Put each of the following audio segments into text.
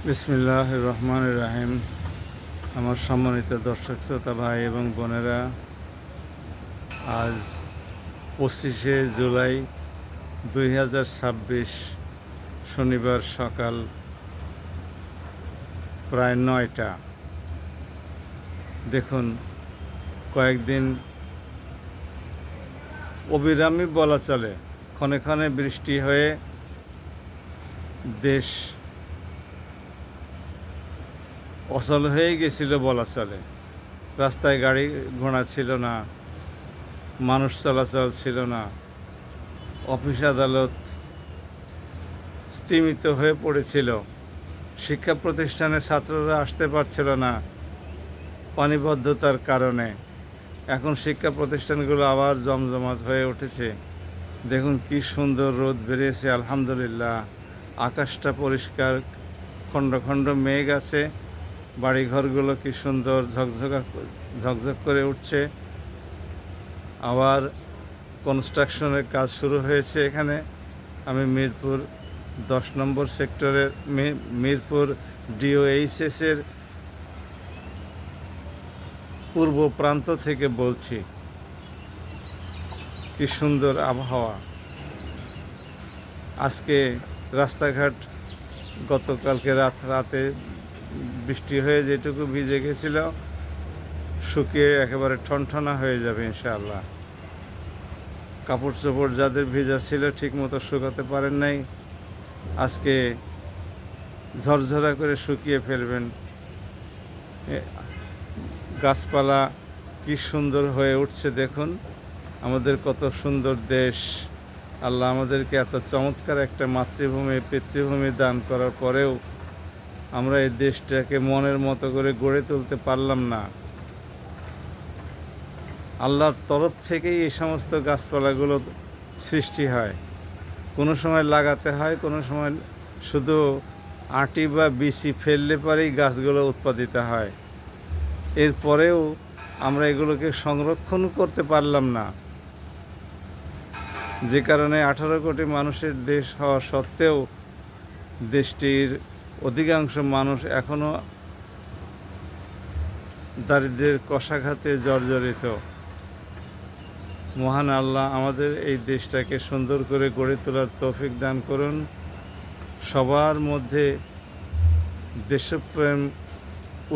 বিসমিল্লাহির রহমানির রহিম। আমার সম্মানিত দর্শক শ্রোতা ভাই এবং বোনেরা, আজ 25শে জুলাই 2026 শনিবার সকাল প্রায় 9টা। দেখুন, কয়েকদিন অবিরামই বলা চলে ক্ষণে ক্ষণে বৃষ্টি হয়ে দেশ অচল হয়ে গেছিল বলা চলে। রাস্তায় গাড়ি ঘোড়া ছিল না, মানুষ চলাচল ছিল না, অফিস আদালত স্তিমিত হয়ে পড়েছিল, শিক্ষা প্রতিষ্ঠানে ছাত্ররা আসতে পারছিল না পানিবদ্ধতার কারণে। এখন শিক্ষা প্রতিষ্ঠানগুলো আবার জমজমাট হয়ে উঠেছে। দেখুন কি সুন্দর রোদ বেরিয়েছে, আলহামদুলিল্লাহ। আকাশটা পরিষ্কার, খণ্ড খণ্ড মেঘ আছে, বাড়িঘরগুলো কি সুন্দর ঝকঝক করে উঠছে। আবার কনস্ট্রাকশনের কাজ শুরু হয়েছে এখানে। আমি মিরপুর 10 নম্বর সেক্টরের মিরপুর ডিওএইচএসের পূর্ব প্রান্ত থেকে বলছি। কি সুন্দর আবহাওয়া। আজকে রাস্তাঘাট গতকালকে রাতে বৃষ্টি হয়ে যেটুকু ভিজে গেছিল শুকিয়ে একেবারে ঠনঠনা হয়ে যাবে ইনশাআল্লাহ। কাপড় চোপড় যাদের ভিজা ছিল ঠিকমতো শুকাতে পারেন নাই, আজকে ঝরঝরা করে শুকিয়ে ফেলবেন। গাছপালা কি সুন্দর হয়ে উঠছে দেখুন। আমাদের কত সুন্দর দেশ। আল্লাহ আমাদেরকে এত চমৎকার একটা মাতৃভূমি পিতৃভূমি দান করার পরেও আমরা এই দেশটাকে মনের মতো করে গড়ে তুলতে পারলাম না। আল্লাহর তরফ থেকেই এই সমস্ত গাছপালাগুলো সৃষ্টি হয়। কোনো সময় লাগাতে হয়, কোনো সময় শুধু আঁটি বা বিচি ফেললে পরেই গাছগুলো উৎপাদিত হয়। এরপরেও আমরা এগুলোকে সংরক্ষণ করতে পারলাম না, যে কারণে 18 কোটি মানুষের দেশ হওয়া সত্ত্বেও দেশটির অধিকাংশ মানুষ এখনও দারিদ্র্যের কষাঘাতে জর্জরিত। মহান আল্লাহ আমাদের এই দেশটাকে সুন্দর করে গড়ে তোলার তৌফিক দান করুন। সবার মধ্যে দেশপ্রেম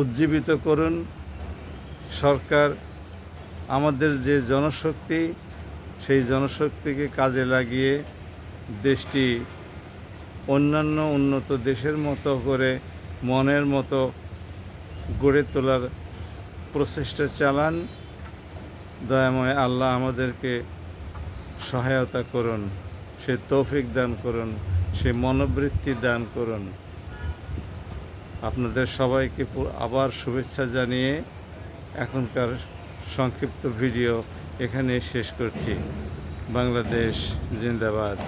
উজ্জীবিত করুন। সরকার আমাদের যে জনশক্তি, সেই জনশক্তিকে কাজে লাগিয়ে দেশটি অন্যান্য উন্নত দেশের মতো করে মনের মতো গড়ে তোলার প্রচেষ্টা চালান। দয়াময় আল্লাহ আমাদেরকে সহায়তা করুন, সে তৌফিক দান করুন, সে মনোবৃত্তি দান করুন। আপনাদের সবাইকে আবার শুভেচ্ছা জানিয়ে এখনকার সংক্ষিপ্ত ভিডিও এখানে শেষ করছি। বাংলাদেশ জিন্দাবাদ।